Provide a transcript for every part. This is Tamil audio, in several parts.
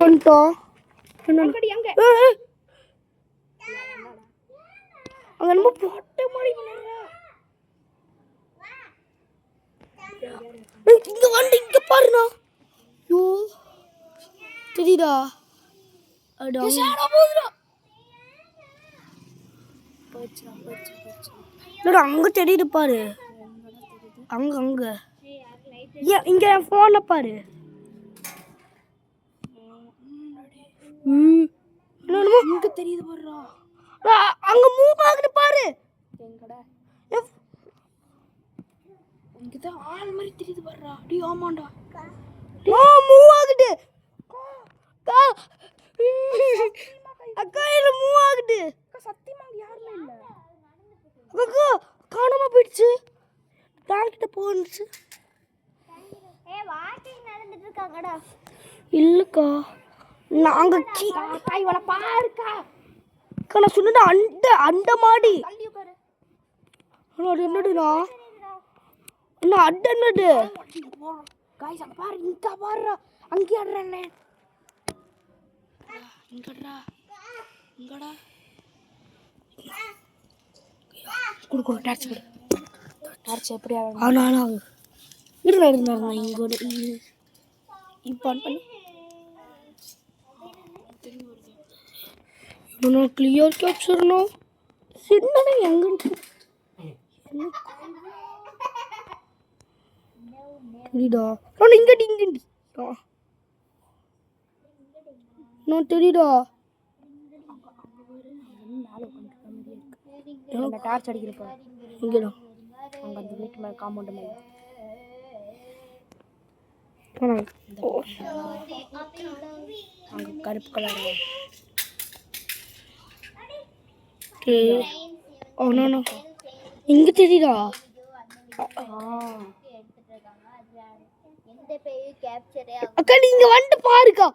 வந்துட்டோம். அங்க நம்ம போட்ட மாதிரி இங்க வந்து இங்க பாருண்ணா. ஐயோ தெரியுதா? அங்க தெரியுது பாரு. அங்க அங்க இங்க என் போன்ல பாரு. இங்க தெரியுது பாருடா. அங்க மூவ் ஆகுது பாரு. எங்கடா? இங்கதான் ஆள் மாதிரி தெரியுது பாருடா. டேய் ஆமாண்டா. மூவ் ஆகுது. அக்கா இது மூவ் ஆகுது. சத்தியமா யாருமே இல்ல. அக்கா காணாம போயிடுச்சு. டாக்டர் போனுச்சு. வாக்கிங் நடந்துட்டு இருக்காங்கடா. இல்லக்கா நாங்க இவள பாருக்கா. அக்கா நான் சொன்னது அந்த மாடி. என்னடுனா என்ன அட என்னது? गाइस அங்க பாரு. இங்க பாருடா. அங்க ஆடுறனே. இங்கடா. இங்கடா. குடு டார்ச் குடு. டார்ச் எப்படி ஆகும்? ஆனா இருடா இங்க இப்போ ஆன் பண்ணி. இன்னும் கிளியர் கேப்சர்னோ. சின்னதா எங்க இருக்கு? தெரியுதா? நான் இங்கடி நான் தெரியுதா? என்ன டார்ச் அடிக்கிறப்ப இங்கடா. அங்க அந்த வீட்டு மேல காம்பவுண்ட் மேல அங்க கருப்பு கலர். ஓ நோ இங்க தெரியுதா? அக்கா நீங்க வந்து பாருக்கா.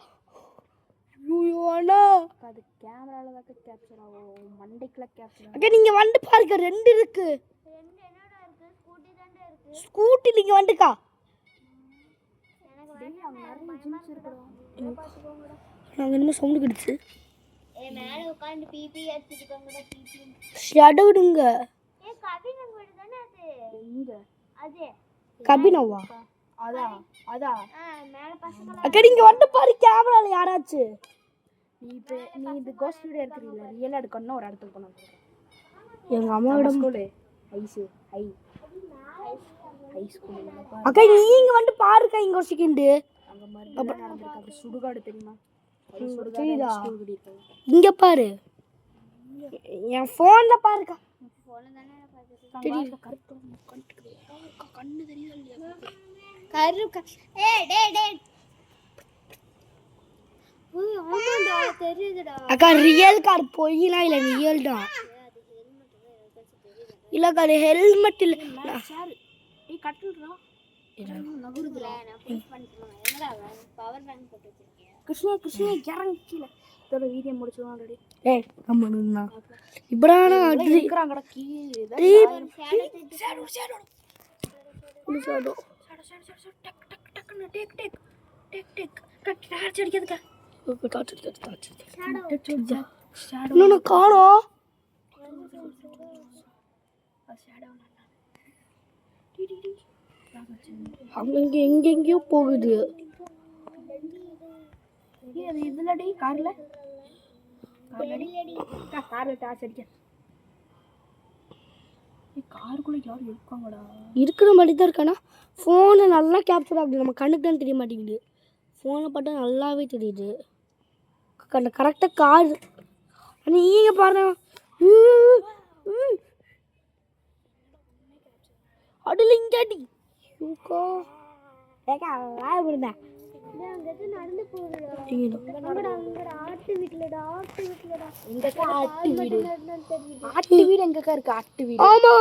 ஐயோ அண்ணா அது கேமரால தான் கேப்சர் ஆகும். மண்டைக்குள்ள கேப்சர். அக்கா நீங்க வந்து பாருங்க. ரெண்டு இருக்கு. ரெண்டு என்னடா இருக்கு? ஸ்கூட்டி தான்டா இருக்கு. ஸ்கூட்டி நீங்க வந்துக்கா. எனக்கு வேண்டாம். நிறைய ஜிம்ஸ் இருக்குடா. பாத்துக்கோங்கடா. நாங்க என்ன சவுண்ட் கிடைச்சு? மேல உட்கார்ந்து பிபி அடிச்சிருக்காங்கடா. பிபி ஷேடோ விடுங்க. கபின் வீடு தானே அது? எங்க? அது கபினவா? அதா மேல பசங்க. அக்கா நீங்க வந்து பாரு. கேமரால யாராச்சு நீ இந்த கோஸ்ட் வீடியோ எடுக்கறீல. ரியல் எடுக்கணும் ஒரு இடத்துக்கு போணும். எங்க அம்மாவோட ஸ்கூல் ஹை ஸ்கூல். அக்கா நீங்க வந்து பாருக்கா. இங்க ஒரு செகண்ட். அங்க மறுபடியும் நடந்துருக்கு. அப்படி சுடுகாடு தெரியுமா? தெரியுதா? இங்க பாரு. என் போன்ல பாருக்கா. போன்ல தானே பாத்துட்டு. தெரியுது. கண்ணு தெரியுதா இல்லையா? கருப்பு. டேய் ஓய் ஆமாடா தெரியுதுடா. அக்கா ரியல் கார் பொய்னா இல்ல ரியல் தான். இல்லக்கா அது ஹெல்மெட் இல்ல. சார் ஏய் கட்டுடா. நகுருதுல நான் புஷ் பண்ணிட்டேன். என்னடா பவர் பேங்க் போட்டு வச்சிருக்கேன். கிருஷ்ணா இறங்கி கீழ. இதோட வீடியோ முடிச்சோம் ஆல்ரெடி. ஏய் கம்மனுனா இப்படானா இருக்கறாங்கடா கீழ. ஷேடோ டக் கட் டார்ச் அடிக்குதுடா. இன்னொன்னு காணோம். அங்க எங்கெங்கயோ போகுது. இது இதுலடி கார்ல டார்ச் அடிக்க. காருக்குள்ள யாரும் இருக்காங்கடா. இருக்கிற மாதிரி தான் இருக்கானா? ஃபோனை நல்லா கேப்சர் ஆகுது. நம்ம கண்ணுக்கு தான் தெரிய மாட்டேங்குது. ஃபோனை பார்த்தா நல்லாவே தெரியுது. கரெக்டாக கார் நீங்கள் பாருங்க. அடியில் இங்காடி நடந்து ஆட்டு வீடு எங்கக்கா இருக்கு? ஆட்டு வீடு. ஆமா